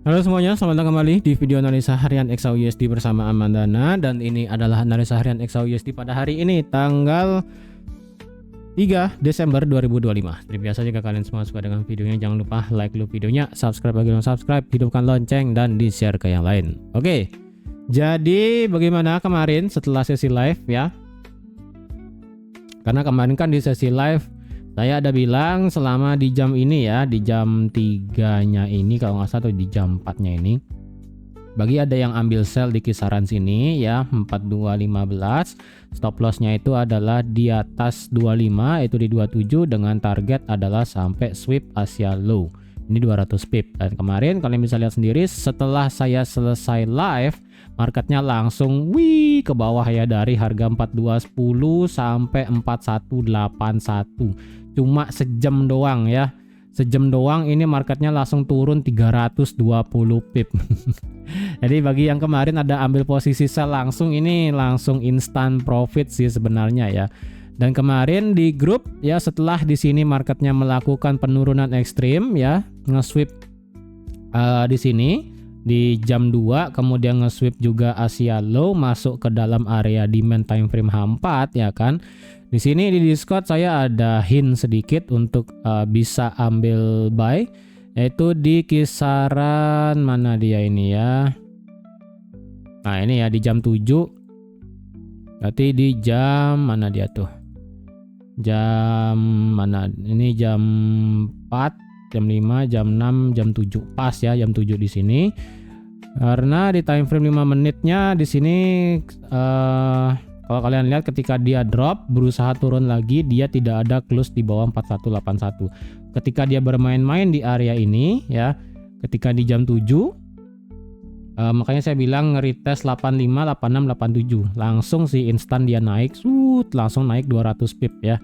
Halo semuanya, selamat datang kembali di video analisa harian XAUUSD bersama Amandana. Dan ini adalah analisa harian XAUUSD pada hari ini tanggal 3 Desember 2025. Seperti biasa, jika kalian semua suka dengan videonya, jangan lupa like dulu videonya, subscribe bagi yang subscribe, hidupkan lonceng, dan di share ke yang lain. Oke, jadi bagaimana kemarin setelah sesi live ya? Karena kemarin kan di sesi live saya ada bilang selama di jam ini ya, di jam 3-nya ini kalau nggak salah, atau di jam 4-nya ini, bagi ada yang ambil sell di kisaran sini ya, 4215, stop lossnya itu adalah di atas 25, itu di 27, dengan target adalah sampai sweep Asia low. Ini 200 pip. Dan kemarin kalian bisa lihat sendiri, setelah saya selesai live, marketnya langsung ke bawah ya, dari harga 4210 sampai 4181. Cuma sejam doang ya. Sejam doang ini marketnya langsung turun 320 pip. Jadi bagi yang kemarin ada ambil posisi sell langsung, ini langsung instant profit sih sebenarnya ya. Dan kemarin di grup ya, setelah di sini marketnya melakukan penurunan ekstrim ya, nge-sweep di sini di jam 2, kemudian nge-sweep juga Asia low masuk ke dalam area demand time frame H4 ya kan. Di sini di Discord saya ada hint sedikit untuk bisa ambil buy, yaitu di kisaran mana dia ini ya. Nah, ini ya di jam 7. Berarti di jam mana dia tuh? Jam mana? Ini jam 4, jam 5, jam 6, jam 7. Pas ya jam 7 di sini. Karena di time frame 5 menitnya di sini kalau kalian lihat ketika dia drop berusaha turun lagi, dia tidak ada close di bawah 4181. Ketika dia bermain-main di area ini ya, ketika di jam 7, makanya saya bilang nge-retest 85, 86, 87. Langsung sih instan dia naik, langsung naik 200 pip ya.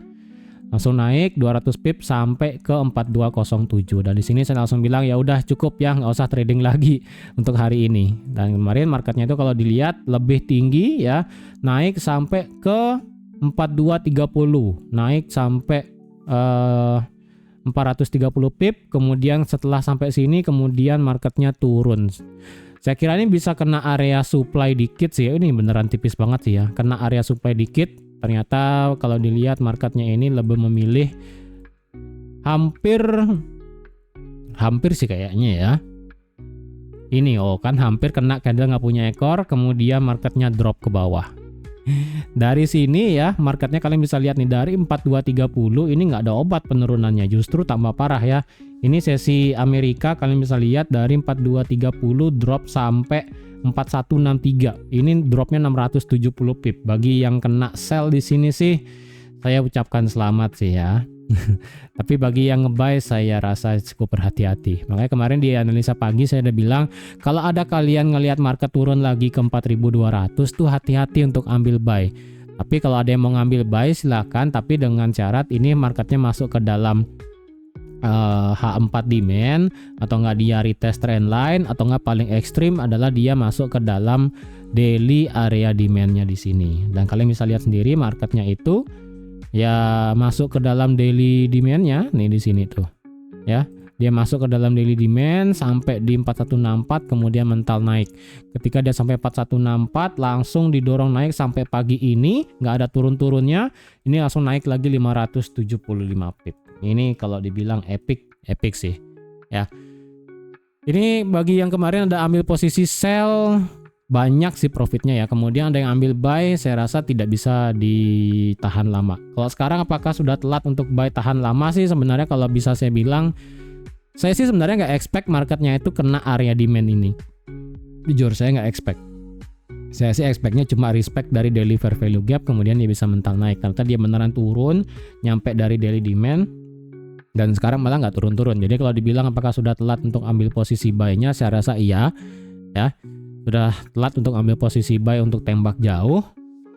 Langsung naik 200 pip sampai ke 4207. Dan di sini saya langsung bilang ya udah cukup ya, nggak usah trading lagi untuk hari ini. Dan kemarin marketnya itu kalau dilihat lebih tinggi ya, naik sampai ke 4230, naik sampai 430 pip. Kemudian setelah sampai sini kemudian marketnya turun. Saya kira ini bisa kena area supply dikit sih. Ini beneran tipis banget sih ya. Kena area supply dikit. Ternyata kalau dilihat marketnya ini lebih memilih hampir sih kayaknya ya. Ini kan hampir kena candle nggak punya ekor. Kemudian marketnya drop ke bawah. Dari sini ya, marketnya kalian bisa lihat nih, dari 4230 ini nggak ada obat penurunannya, justru tambah parah ya. Ini sesi Amerika, kalian bisa lihat dari 4230 drop sampai 4163. Ini dropnya 670 pip. Bagi yang kena sell di sini sih, saya ucapkan selamat sih ya. Tapi bagi yang ngebuy saya rasa cukup berhati-hati. Makanya kemarin di analisa pagi saya udah bilang, kalau ada kalian ngelihat market turun lagi ke 4200 tuh hati-hati untuk ambil buy. Tapi kalau ada yang mau ngambil buy silakan, tapi dengan syarat ini marketnya masuk ke dalam H4 demand, atau enggak dia retest trend line, atau enggak paling ekstrim adalah dia masuk ke dalam daily area demandnya di sini. Dan kalian bisa lihat sendiri marketnya itu ya masuk ke dalam daily demand-nya nih di sini tuh. Ya, dia masuk ke dalam daily demand sampai di 4164, kemudian mental naik. Ketika dia sampai 4164 langsung didorong naik sampai pagi ini, nggak ada turun-turunnya. Ini langsung naik lagi 575 pip. Ini kalau dibilang epic sih. Ya. Ini bagi yang kemarin ada ambil posisi sell, banyak sih profitnya ya. Kemudian ada yang ambil buy, saya rasa tidak bisa ditahan lama. Kalau sekarang apakah sudah telat untuk buy tahan lama sih? Sebenarnya kalau bisa saya bilang, saya sih sebenarnya nggak expect marketnya itu kena area demand ini. Jujur saya nggak expect. Saya sih expectnya cuma respect dari daily fair value gap, kemudian dia bisa mental naik. Karena dia beneran turun, nyampe dari daily demand, dan sekarang malah nggak turun-turun. Jadi kalau dibilang apakah sudah telat untuk ambil posisi buy-nya, saya rasa iya ya. Sudah telat untuk ambil posisi buy untuk tembak jauh.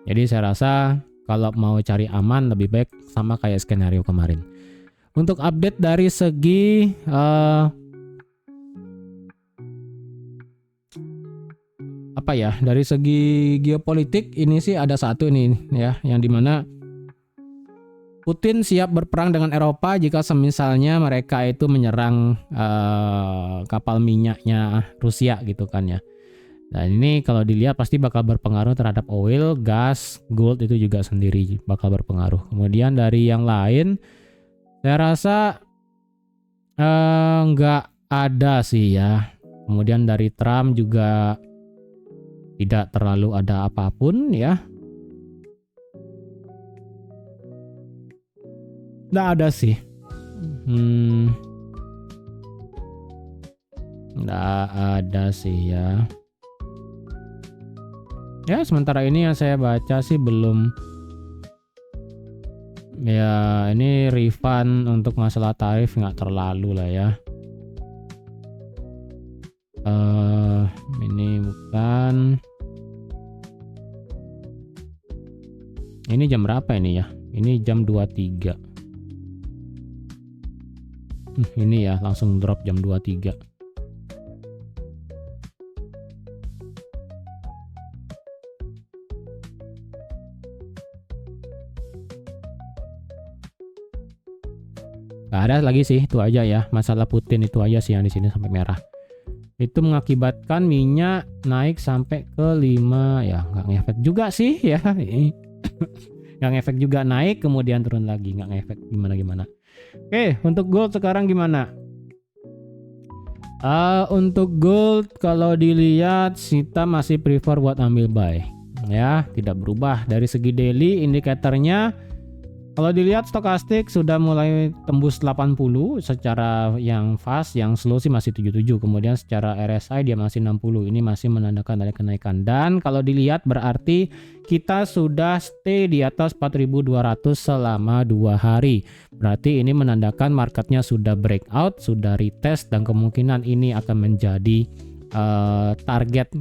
Jadi saya rasa kalau mau cari aman lebih baik sama kayak skenario kemarin. Untuk update dari segi dari segi geopolitik, ini sih ada satu nih ya, yang dimana Putin siap berperang dengan Eropa jika semisalnya mereka itu menyerang kapal minyaknya Rusia gitu kan ya. Dan ini kalau dilihat pasti bakal berpengaruh terhadap oil, gas, gold itu juga sendiri bakal berpengaruh. Kemudian dari yang lain, saya rasa nggak ada sih ya. Kemudian dari Trump juga tidak terlalu ada apapun ya. Nggak ada sih. Nggak ada sih ya. Ya sementara ini yang saya baca sih belum. Ya ini refund untuk masalah tarif nggak terlalu lah ya. Ini bukan. Ini jam berapa ini ya? Ini jam 23. Ini ya langsung drop jam 23. Gak ada lagi sih, itu aja ya. Masalah Putin itu aja sih yang di sini sampai merah. Itu mengakibatkan minyak naik sampai ke 5 ya, nggak ngefek juga sih ya. Nggak ngefek juga naik kemudian turun lagi, nggak ngefek gimana. Oke, untuk gold sekarang gimana? Untuk gold kalau dilihat kita masih prefer buat ambil buy ya, tidak berubah dari segi daily indikatornya. Kalau dilihat stokastik sudah mulai tembus 80 secara yang fast, yang slow sih masih 77. Kemudian secara RSI dia masih 60. Ini masih menandakan ada kenaikan. Dan kalau dilihat berarti kita sudah stay di atas 4.200 selama 2 hari. Berarti ini menandakan marketnya sudah breakout, sudah retest dan kemungkinan ini akan menjadi target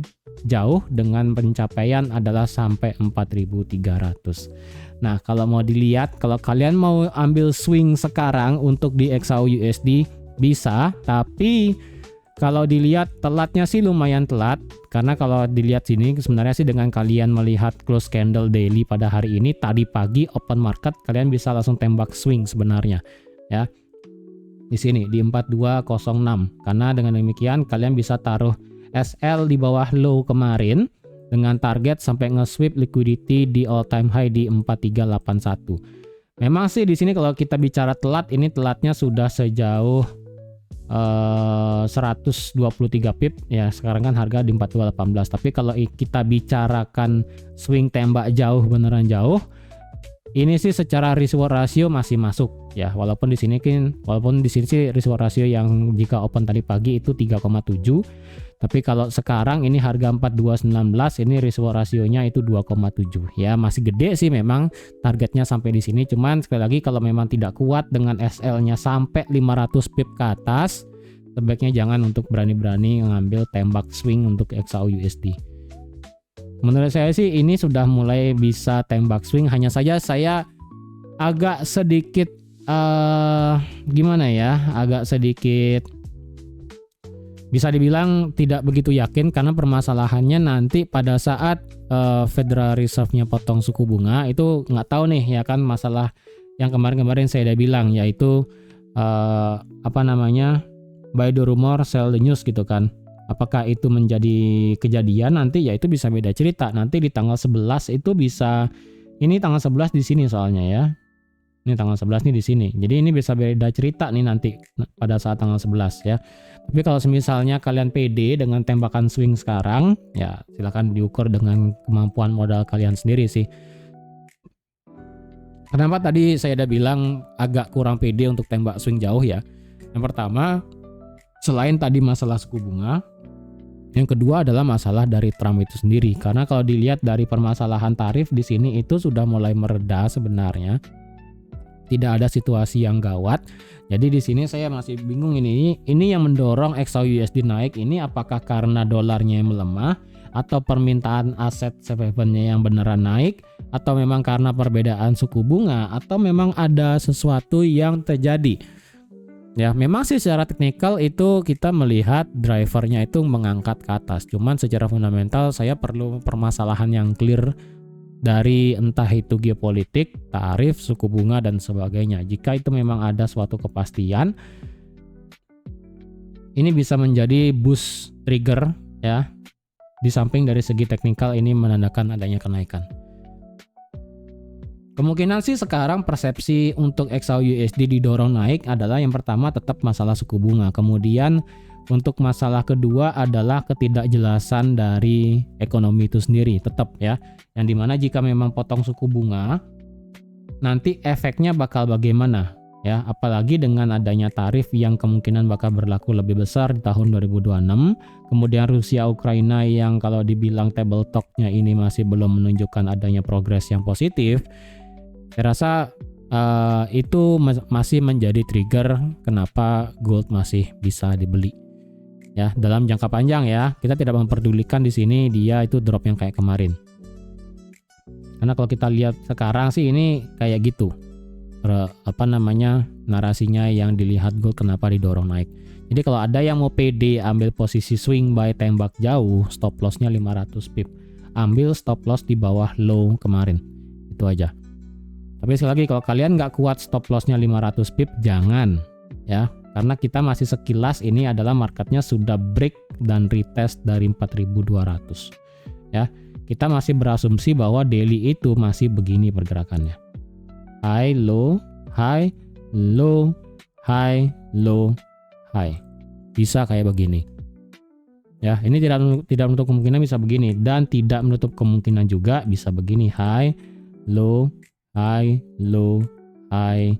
jauh dengan pencapaian adalah sampai 4.300. Nah, kalau mau dilihat, kalau kalian mau ambil swing sekarang untuk di XAU/USD bisa, tapi kalau dilihat telatnya sih lumayan telat, karena kalau dilihat sini sebenarnya sih dengan kalian melihat close candle daily pada hari ini, tadi pagi open market kalian bisa langsung tembak swing sebenarnya ya. Di sini di 4206. Karena dengan demikian kalian bisa taruh SL di bawah low kemarin dengan target sampai nge-sweep liquidity di all time high di 4381. Memang sih di sini kalau kita bicara telat, ini telatnya sudah sejauh 123 pip ya. Sekarang kan harga di 4218. Tapi kalau kita bicarakan swing tembak jauh, beneran jauh, ini sih secara risk reward ratio masih masuk ya. Walaupun di sini sih risk reward ratio yang jika open tadi pagi itu 3,7. Tapi kalau sekarang ini harga 4219, ini risk reward rasionya itu 2,7 ya, masih gede sih memang targetnya sampai di sini. Cuman sekali lagi kalau memang tidak kuat dengan SL-nya sampai 500 pip ke atas, sebaiknya jangan untuk berani-berani ngambil tembak swing untuk XAU/USD. Menurut saya sih ini sudah mulai bisa tembak swing, hanya saja saya agak sedikit agak sedikit bisa dibilang tidak begitu yakin, karena permasalahannya nanti pada saat Federal Reserve-nya potong suku bunga itu nggak tahu nih ya kan, masalah yang kemarin saya udah bilang yaitu buy the rumor sell the news gitu kan. Apakah itu menjadi kejadian nanti, ya itu bisa beda cerita. Nanti di tanggal 11 itu bisa, ini tanggal 11 di sini soalnya ya. Ini tanggal 11 nih di sini. Jadi ini bisa beda cerita nih nanti pada saat tanggal 11 ya. Tapi kalau misalnya kalian pede dengan tembakan swing sekarang, ya silakan diukur dengan kemampuan modal kalian sendiri sih. Kenapa tadi saya udah bilang agak kurang pede untuk tembak swing jauh ya? Yang pertama, selain tadi masalah suku bunga, yang kedua adalah masalah dari Trump itu sendiri. Karena kalau dilihat dari permasalahan tarif di sini itu sudah mulai mereda sebenarnya. Tidak ada situasi yang gawat. Jadi di sini saya masih bingung ini yang mendorong XAU/USD naik ini apakah karena dolarnya yang melemah, atau permintaan aset safe haven-nya yang beneran naik, atau memang karena perbedaan suku bunga, atau memang ada sesuatu yang terjadi. Ya, memang sih secara teknikal itu kita melihat drivernya itu mengangkat ke atas. Cuman secara fundamental saya perlu permasalahan yang clear dari entah itu geopolitik, tarif, suku bunga dan sebagainya. Jika itu memang ada suatu kepastian, ini bisa menjadi boost trigger ya. Di samping dari segi teknikal ini menandakan adanya kenaikan. Kemungkinan sih sekarang persepsi untuk XAUUSD didorong naik adalah yang pertama tetap masalah suku bunga. Kemudian untuk masalah kedua adalah ketidakjelasan dari ekonomi itu sendiri tetap ya. Yang dimana jika memang potong suku bunga, nanti efeknya bakal bagaimana ya. Apalagi dengan adanya tarif yang kemungkinan bakal berlaku lebih besar di tahun 2026. Kemudian Rusia Ukraina yang kalau dibilang table talk-nya ini masih belum menunjukkan adanya progres yang positif. Saya rasa itu masih menjadi trigger kenapa gold masih bisa dibeli. Ya, dalam jangka panjang ya, kita tidak memperdulikan di sini dia itu drop yang kayak kemarin. Karena kalau kita lihat sekarang sih ini kayak gitu. Narasinya yang dilihat gold kenapa didorong naik. Jadi kalau ada yang mau PD ambil posisi swing buy tembak jauh, stop loss-nya 500 pip. Ambil stop loss di bawah low kemarin. Itu aja. Tapi sekali lagi kalau kalian nggak kuat stop loss-nya 500 pip, jangan ya. Karena kita masih sekilas ini adalah marketnya sudah break dan retest dari 4.200 ya. Kita masih berasumsi bahwa daily itu masih begini pergerakannya. High, low, high, low, high, low, high. Bisa kayak begini. Ya, ini tidak menutup kemungkinan bisa begini dan tidak menutup kemungkinan juga bisa begini high, low, high, low, high,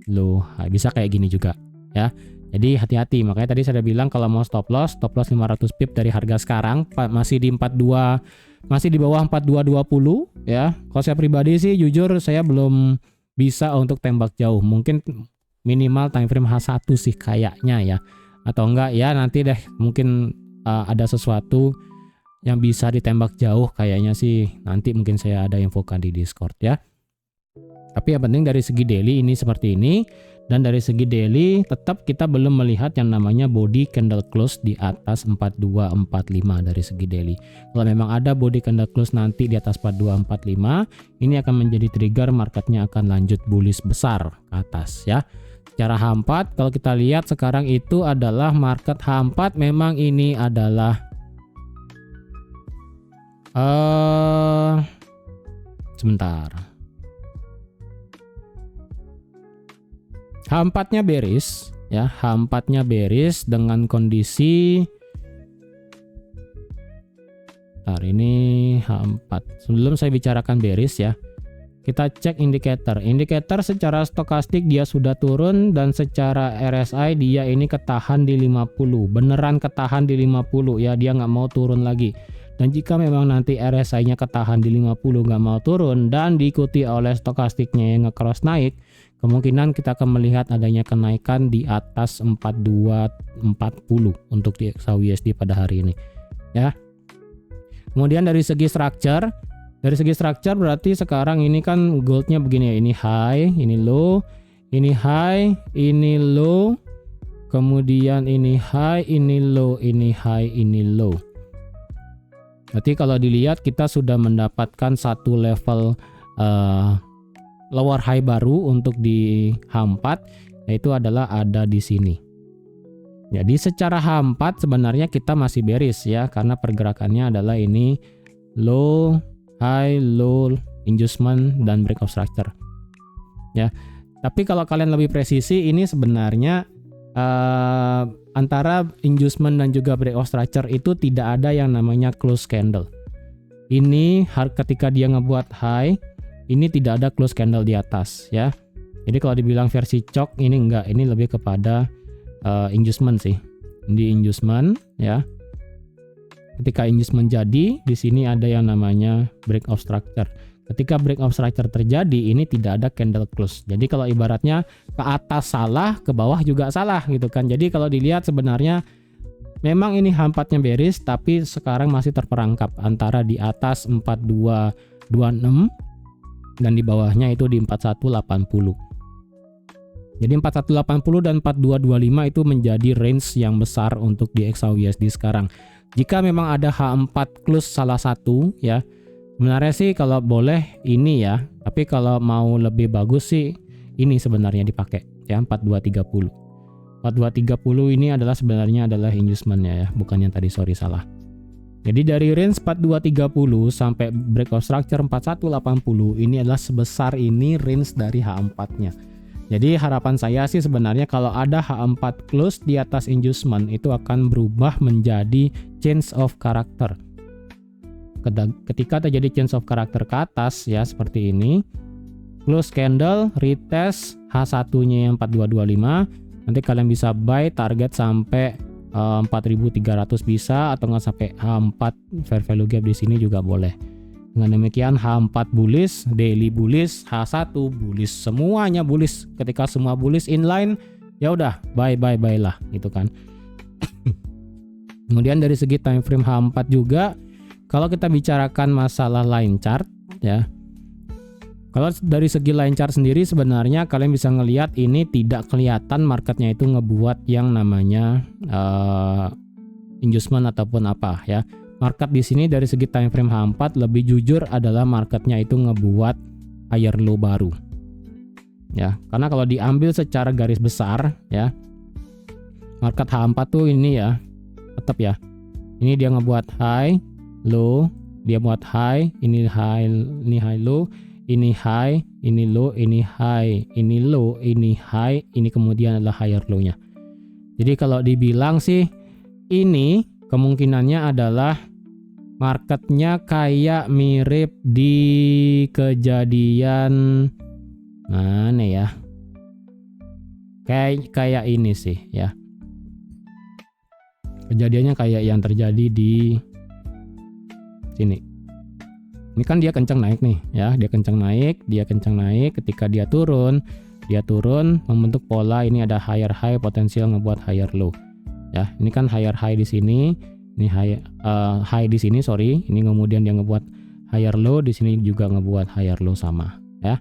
low, high. Bisa kayak gini juga ya. Jadi hati-hati, makanya tadi saya bilang kalau mau stop loss 500 pip dari harga sekarang masih di 42, masih di bawah 4220 ya. Kalau saya pribadi sih jujur saya belum bisa untuk tembak jauh. Mungkin minimal time frame H1 sih kayaknya ya. Atau enggak ya nanti deh mungkin ada sesuatu yang bisa ditembak jauh kayaknya sih nanti mungkin saya ada infokan di Discord ya. Tapi yang penting dari segi daily ini seperti ini. Dan dari segi daily tetap kita belum melihat yang namanya body candle close di atas 4245 dari segi daily. Kalau memang ada body candle close nanti di atas 4245, ini akan menjadi trigger marketnya akan lanjut bullish besar ke atas ya. Secara H4 kalau kita lihat sekarang itu adalah market H4 memang ini adalah sebentar. H4-nya bearish ya, H4-nya bearish dengan kondisi ini H4. Sebelum saya bicarakan bearish ya, kita cek indikator. Indikator secara stokastik dia sudah turun dan secara RSI dia ini ketahan di 50. Beneran ketahan di 50 ya, dia nggak mau turun lagi. Dan jika memang nanti RSI-nya ketahan di 50 nggak mau turun dan diikuti oleh stokastiknya yang nge-cross naik, kemungkinan kita akan melihat adanya kenaikan di atas 4240 untuk di XAUUSD pada hari ini ya. Kemudian dari segi structure berarti sekarang ini kan goldnya begini ya, ini high, ini low, ini high, ini low, kemudian ini high, ini low, ini high, ini low. Berarti kalau dilihat kita sudah mendapatkan satu level lower high baru untuk di H4, yaitu adalah ada di sini. Jadi secara H4 sebenarnya kita masih bearish ya, karena pergerakannya adalah ini low, high, low, inducement dan breakout structure. Ya. Tapi kalau kalian lebih presisi ini sebenarnya antara inducement dan juga breakout structure itu tidak ada yang namanya close candle. Ini ketika dia ngebuat high, ini tidak ada close candle di atas ya. Jadi kalau dibilang versi chok ini enggak, ini lebih kepada inducement sih. Di inducement ya. Ketika inducement jadi, di sini ada yang namanya breakout structure. Ketika breakout structure terjadi, ini tidak ada candle close. Jadi kalau ibaratnya ke atas salah, ke bawah juga salah gitu kan. Jadi kalau dilihat sebenarnya memang ini H4-nya bearish, tapi sekarang masih terperangkap antara di atas 4226 dan di bawahnya itu di 4180. Jadi 4180 dan 4225 itu menjadi range yang besar untuk di XAUUSD sekarang. Jika memang ada H4 close salah satu ya, Sebenarnya sih kalau boleh ini ya, tapi kalau mau lebih bagus sih ini sebenarnya dipakai ya 4230. 4230 ini adalah sebenarnya adalah inducementnya ya, bukan yang tadi, sorry salah. Jadi dari range 4230 sampai breakout structure 4180 ini adalah sebesar ini range dari H4-nya. Jadi harapan saya sih sebenarnya kalau ada H4 close di atas inducement itu akan berubah menjadi change of character. Ketika terjadi change of character ke atas ya seperti ini, close candle, retest H1-nya yang 4225, nanti kalian bisa buy target sampai 4.300 bisa, atau nggak sampai H4 fair value gap di sini juga boleh. Dengan demikian H4 bullish, daily bullish, H1 bullish, semuanya bullish. Ketika semua bullish inline, ya udah buy lah gitu kan. Kemudian dari segi time frame H4 juga, kalau kita bicarakan masalah line chart ya. Kalau dari segi line chart sendiri sebenarnya kalian bisa ngelihat ini tidak kelihatan marketnya itu ngebuat yang namanya inducement ataupun apa ya. Market di sini dari segi time frame H4 lebih jujur adalah marketnya itu ngebuat higher low baru. Ya, karena kalau diambil secara garis besar ya, market H4 tuh ini ya, tetap ya. Ini dia ngebuat high, low, dia buat high, ini high low. Ini high, ini low, ini high, ini low, ini high, ini kemudian adalah higher low-nya. Jadi kalau dibilang sih ini kemungkinannya adalah marketnya kayak mirip di kejadian mana ya? Kayak ini sih ya. Kejadiannya kayak yang terjadi di sini. Ini kan dia kencang naik nih ya, dia kencang naik, ketika dia turun membentuk pola, ini ada higher high potensial ngebuat higher low. Ya, ini kan higher high di sini, ini high di sini sorry, ini kemudian dia ngebuat higher low, di sini juga ngebuat higher low sama ya.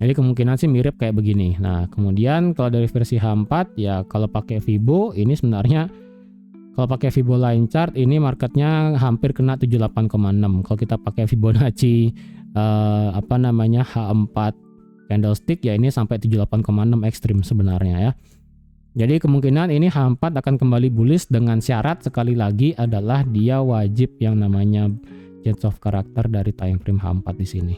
Jadi kemungkinan sih mirip kayak begini. Nah, kemudian kalau dari versi H4 ya kalau pakai Fibo ini sebenarnya kalau pakai Fibo line chart ini marketnya hampir kena 78,6. Kalau kita pakai Fibonacci H4 candlestick ya ini sampai 78,6 ekstrim sebenarnya ya. Jadi kemungkinan ini H4 akan kembali bullish dengan syarat sekali lagi adalah dia wajib yang namanya change of character dari time frame H4 di sini.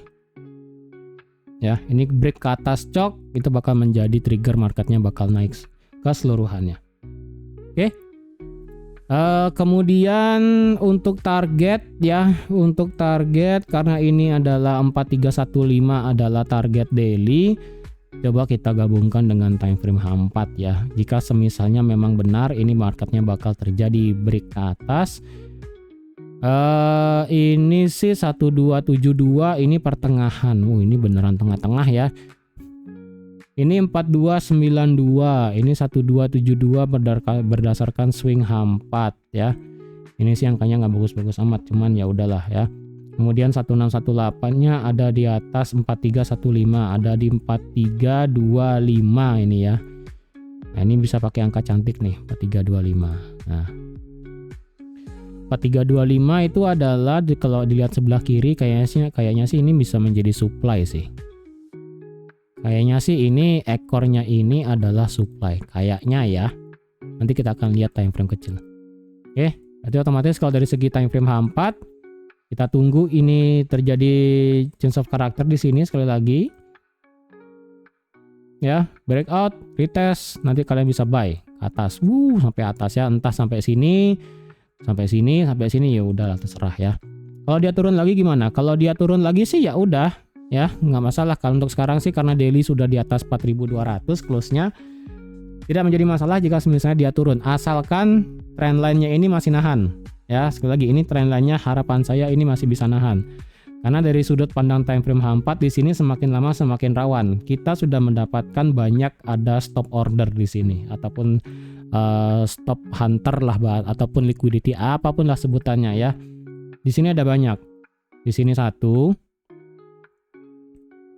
Ya, ini break ke atas cok itu bakal menjadi trigger marketnya bakal naik keseluruhannya. Oke. Kemudian untuk target ya, untuk target karena ini adalah 4315 adalah target daily. Coba kita gabungkan dengan time frame H4 ya. Jika semisalnya memang benar ini marketnya bakal terjadi break ke atas. Ini sih 1272 ini pertengahan. Ini beneran tengah-tengah ya. Ini 4292, ini 1272 berdasarkan swing H4 ya. Ini sih angkanya nggak bagus-bagus amat, cuman ya udahlah ya. Kemudian 1618-nya ada di atas 4315, ada di 4325 ini ya. Nah, ini bisa pakai angka cantik nih, 4325. Nah, 4325 itu adalah kalau dilihat sebelah kiri kayaknya sih ini bisa menjadi supply sih. Kayaknya sih ini ekornya ini adalah supply kayaknya ya. Nanti kita akan lihat time frame kecil. Oke, berarti otomatis kalau dari segi time frame H4 kita tunggu ini terjadi change of character di sini sekali lagi. Ya, breakout, retest, nanti kalian bisa buy ke atas. Sampai atas ya, entah sampai sini, sampai sini ya udahlah terserah ya. Kalau dia turun lagi gimana? Kalau dia turun lagi sih ya udah ya, nggak masalah. Kalau untuk sekarang sih karena daily sudah di atas 4.200 close-nya, tidak menjadi masalah jika misalnya dia turun, asalkan trendline-nya ini masih nahan ya. Sekali lagi ini trendline-nya harapan saya ini masih bisa nahan, karena dari sudut pandang time frame H4 di sini semakin lama semakin rawan. Kita sudah mendapatkan banyak ada stop order di sini ataupun stop hunter lah ataupun liquidity apapun lah sebutannya ya. Di sini ada banyak, di sini satu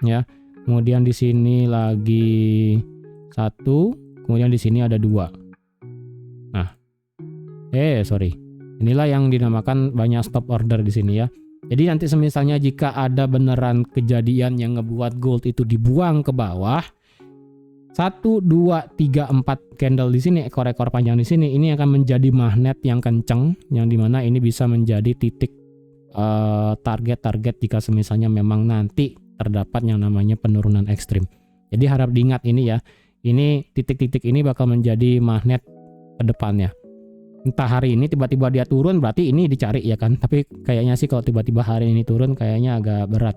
ya, kemudian di sini lagi satu, kemudian di sini ada dua. Nah, sorry, Inilah yang dinamakan banyak stop order di sini ya. Jadi nanti misalnya jika ada beneran kejadian yang ngebuat gold itu dibuang ke bawah, 1, 2, 3, 4 candle di sini, ekor-ekor panjang di sini, ini akan menjadi magnet yang kenceng, yang dimana ini bisa menjadi titik target-target jika misalnya memang nanti terdapat yang namanya penurunan ekstrim. Jadi harap diingat ini ya, ini titik-titik ini bakal menjadi magnet ke depannya. Entah hari ini tiba-tiba dia turun berarti ini dicari ya kan, tapi kayaknya sih kalau tiba-tiba hari ini turun kayaknya agak berat.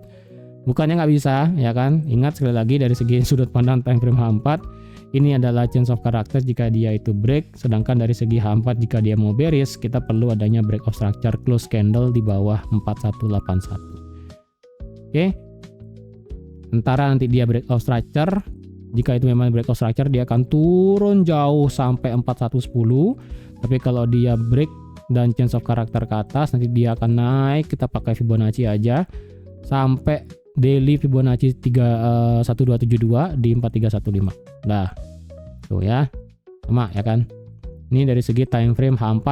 Bukannya nggak bisa ya kan, ingat sekali lagi dari segi sudut pandang time frame H4 ini adalah change of character jika dia itu break, sedangkan dari segi H4 jika dia mau bearish kita perlu adanya break of structure close candle di bawah 4181. Oke, antara nanti dia break of structure, jika itu memang break of structure dia akan turun jauh sampai 4110. Tapi kalau dia break dan change of character ke atas, nanti dia akan naik, kita pakai Fibonacci aja sampai daily Fibonacci 1272 di 4315. Nah, tuh ya. Sama ya kan? Ini dari segi time frame H4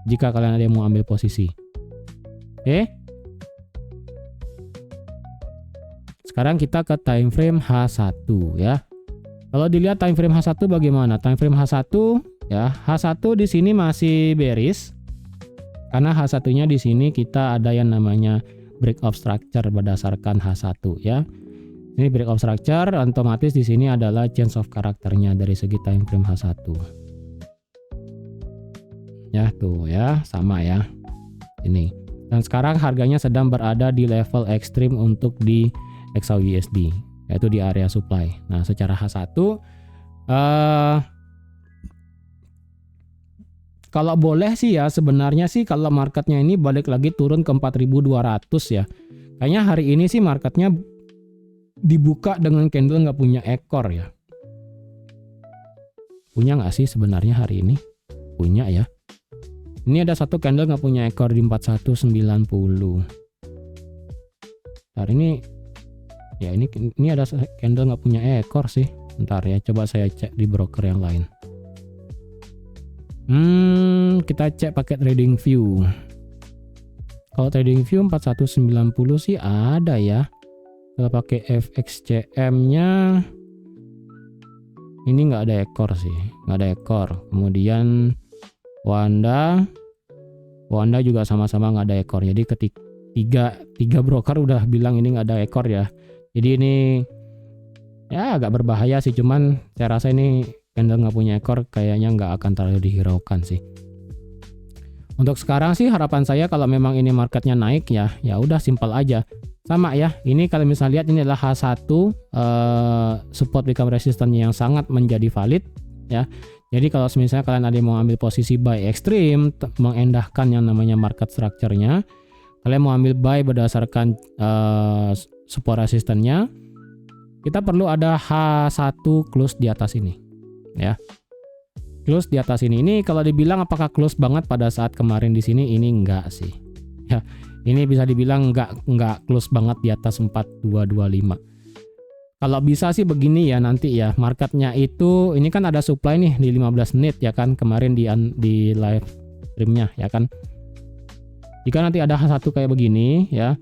jika kalian ada yang mau ambil posisi. Oke. Sekarang kita ke time frame H1 ya. Kalau dilihat time frame H1 bagaimana? Time frame H1 ya, H1 di sini masih bearish. Karena H1-nya di sini kita ada yang namanya break of structure berdasarkan H1 ya. Ini break of structure, otomatis di sini adalah change of karakternya dari segi time frame H1. Ya, tuh ya, sama ya. Ini. Dan sekarang harganya sedang berada di level ekstrim untuk di XAUUSD, yaitu di area supply. Nah, secara H1 kalau boleh sih ya, sebenarnya sih kalau marketnya ini balik lagi turun ke 4200 ya. Kayaknya hari ini sih marketnya dibuka dengan candle nggak punya ekor ya. Punya nggak sih sebenarnya hari ini? Punya ya. Ini ada satu candle nggak punya ekor di 4190. Hari ini ya, ini ada candle nggak punya ekor sih. Ntar ya, coba saya cek di broker yang lain. Kita cek pakai trading view. Kalau trading view 4190 sih ada ya. Kalau pakai FXCM-nya ini nggak ada ekor sih, nggak ada ekor. Kemudian Wanda juga sama-sama nggak ada ekor. Jadi tiga broker udah bilang ini nggak ada ekor ya. Jadi ini ya agak berbahaya sih, cuman saya rasa ini candle nggak punya ekor kayaknya nggak akan terlalu dihiraukan sih. Untuk sekarang sih harapan saya kalau memang ini marketnya naik ya udah simpel aja. Sama ya, ini kalau misalnya lihat ini adalah H1 support become resistance yang sangat menjadi valid ya. Jadi kalau misalnya kalian ada yang mau ambil posisi buy ekstrim, mengendahkan yang namanya market structure-nya, kalian mau ambil buy berdasarkan support resistance-nya, kita perlu ada H1 close di atas ini ya. Close di atas ini. Ini kalau dibilang apakah close banget pada saat kemarin di sini, ini enggak sih. Ya, ini bisa dibilang enggak close banget di atas 4225. Kalau bisa sih begini ya nanti ya, marketnya itu ini kan ada supply nih di 15 menit ya kan, kemarin di live streamnya ya kan. Jika nanti ada H1 kayak begini ya,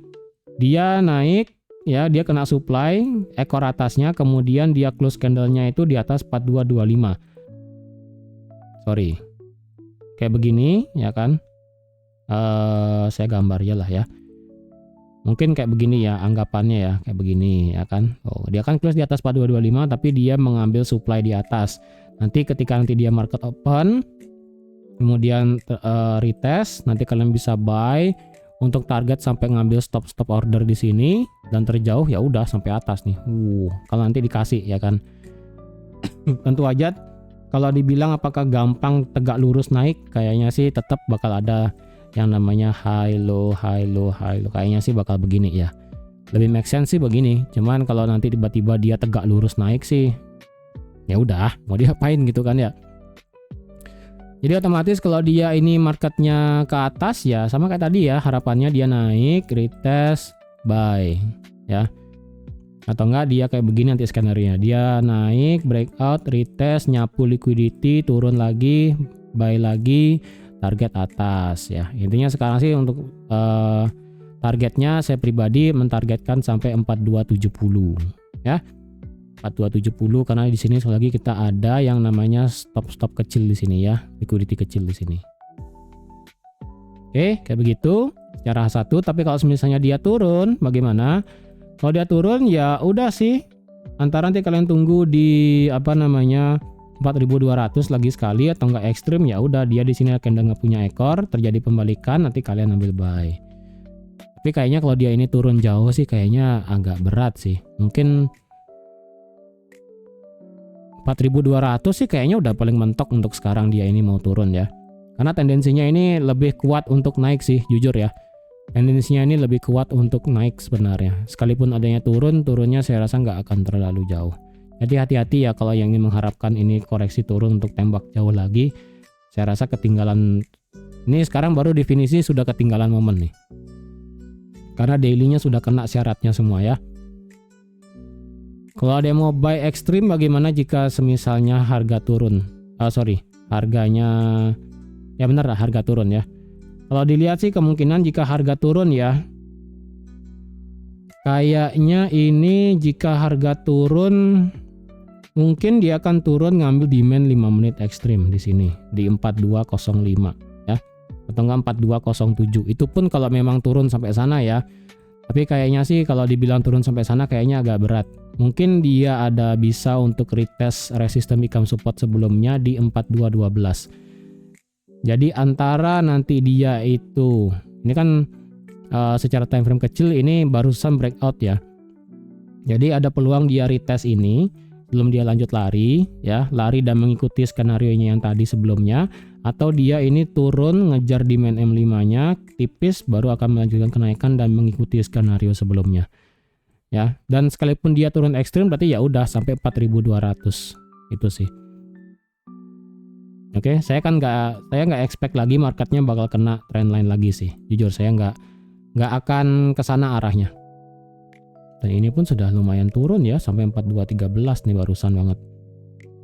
dia naik ya, dia kena supply ekor atasnya, kemudian dia close candlenya itu di atas 4225. Sorry, kayak begini ya kan. Saya gambar ya lah ya. Mungkin kayak begini ya anggapannya ya, kayak begini ya kan. Oh, dia kan close di atas 4225 tapi dia mengambil supply di atas. Nanti ketika dia market open, kemudian retest, nanti kalian bisa buy untuk target sampai ngambil stop order di sini, dan terjauh ya udah sampai atas nih. Kalau nanti dikasih ya kan. Tentu aja kalau dibilang apakah gampang tegak lurus naik, kayaknya sih tetap bakal ada yang namanya high low. Kayaknya sih bakal begini ya. Lebih make sense sih begini. Cuman kalau nanti tiba-tiba dia tegak lurus naik sih, ya udah mau diapain gitu kan ya. Jadi otomatis kalau dia ini marketnya ke atas ya sama kayak tadi ya, harapannya dia naik, retest, buy ya. Atau enggak dia kayak begini nanti skenario-nya. Dia naik, breakout, retest, nyapu liquidity, turun lagi, buy lagi, target atas ya. Intinya sekarang sih untuk targetnya saya pribadi mentargetkan sampai 4270 ya. 4270 karena di sini sekali lagi kita ada yang namanya stop kecil di sini ya, liquidity kecil di sini. Oke, kayak begitu secara H1. Tapi kalau misalnya dia turun bagaimana? Kalau dia turun ya udah sih, antara nanti kalian tunggu di 4200 lagi sekali atau enggak ekstrim, ya udah dia di sini akan nggak punya ekor, terjadi pembalikan, nanti kalian ambil buy. Tapi kayaknya kalau dia ini turun jauh sih kayaknya agak berat sih. Mungkin 4200 sih kayaknya udah paling mentok untuk sekarang dia ini mau turun ya. Karena tendensinya ini lebih kuat untuk naik sih, jujur ya. Tendensinya ini lebih kuat untuk naik sebenarnya. Sekalipun adanya turunnya saya rasa nggak akan terlalu jauh. Jadi hati-hati ya kalau yang ingin mengharapkan ini koreksi turun untuk tembak jauh lagi. Saya rasa ketinggalan. Ini sekarang baru definisi sudah ketinggalan momen nih. Karena daily-nya sudah kena syaratnya semua ya. Kalau ada yang mau buy ekstrim bagaimana jika semisalnya harga turun? Harganya ya benar lah, harga turun ya. Kalau dilihat sih kemungkinan jika harga turun ya, kayaknya ini jika harga turun mungkin dia akan turun ngambil demand 5 menit ekstrim di sini di 4205 ya, atau enggak 4207. Itu pun kalau memang turun sampai sana ya. Tapi kayaknya sih kalau dibilang turun sampai sana kayaknya agak berat. Mungkin dia ada bisa untuk retest resisten income support sebelumnya di 4212. Jadi antara nanti dia itu, ini kan secara time frame kecil ini barusan breakout ya. Jadi ada peluang dia retest ini, belum dia lanjut lari ya, lari dan mengikuti skenario-nya yang tadi sebelumnya, atau dia ini turun ngejar demand M5-nya tipis baru akan melanjutkan kenaikan dan mengikuti skenario sebelumnya. Ya, dan sekalipun dia turun ekstrim berarti ya udah sampai 4200 itu sih. Oke, saya nggak expect lagi marketnya bakal kena trendline lagi sih. Jujur saya nggak akan kesana arahnya. Dan ini pun sudah lumayan turun ya sampai 4213 nih barusan banget.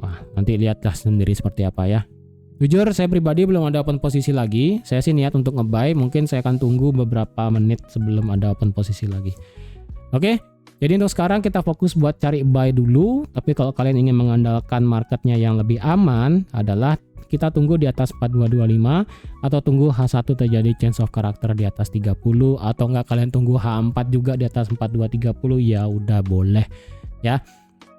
Wah, nanti lihatlah sendiri seperti apa ya. Jujur saya pribadi belum ada open posisi lagi. Saya sih niat untuk nge-buy, mungkin saya akan tunggu beberapa menit sebelum ada open posisi lagi. Oke. Jadi untuk sekarang kita fokus buat cari buy dulu. Tapi kalau kalian ingin mengandalkan marketnya yang lebih aman adalah kita tunggu di atas 4225 atau tunggu H1 terjadi change of character di atas 30, atau enggak kalian tunggu H4 juga di atas 4230, ya udah boleh ya.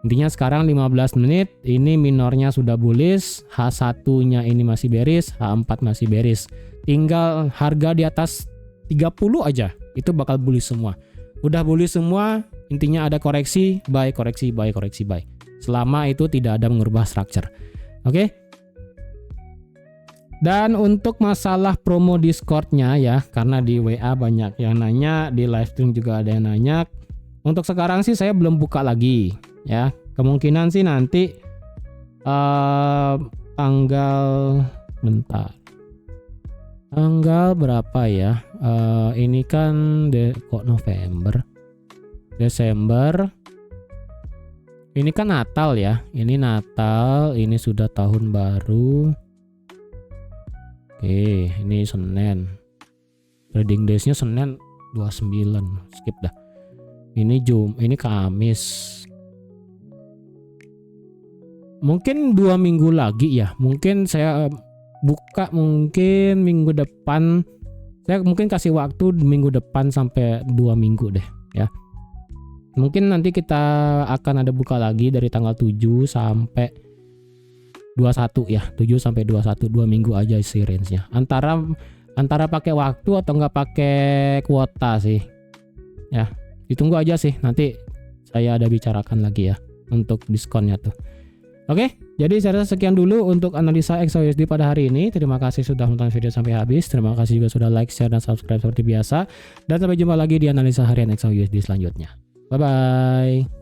Intinya sekarang 15 menit ini minornya sudah bullish, H1-nya ini masih bearish, H4 masih bearish. Tinggal harga di atas 30 aja itu bakal bullish semua. Udah bullish semua, intinya ada koreksi, buy, koreksi, buy, koreksi, buy. Selama itu tidak ada mengubah structure. Oke? Dan untuk masalah promo Discord-nya ya, karena di WA banyak yang nanya, di live stream juga ada yang nanya. Untuk sekarang sih saya belum buka lagi ya. Kemungkinan sih nanti tanggal berapa ya? Ini kan kok November, Desember. Ini kan Natal ya. Ini Natal, ini sudah tahun baru. Oke, ini Senin. Trading days-nya Senin 29. Skip dah. Ini ini Kamis. Mungkin 2 minggu lagi ya. Mungkin saya buka mungkin minggu depan. Saya mungkin kasih waktu minggu depan sampai 2 minggu deh ya. Mungkin nanti kita akan ada buka lagi dari tanggal 7 sampai 21 ya, 7 sampai 21, 2 minggu aja sih range-nya. Antara pakai waktu atau nggak pakai kuota sih. Ya, ditunggu aja sih. Nanti saya ada bicarakan lagi ya untuk diskonnya tuh. Oke, jadi saya rasa sekian dulu untuk analisa XAUSD pada hari ini. Terima kasih sudah menonton video sampai habis. Terima kasih juga sudah like, share, dan subscribe seperti biasa. Dan sampai jumpa lagi di analisa harian XAUSD selanjutnya. Bye-bye.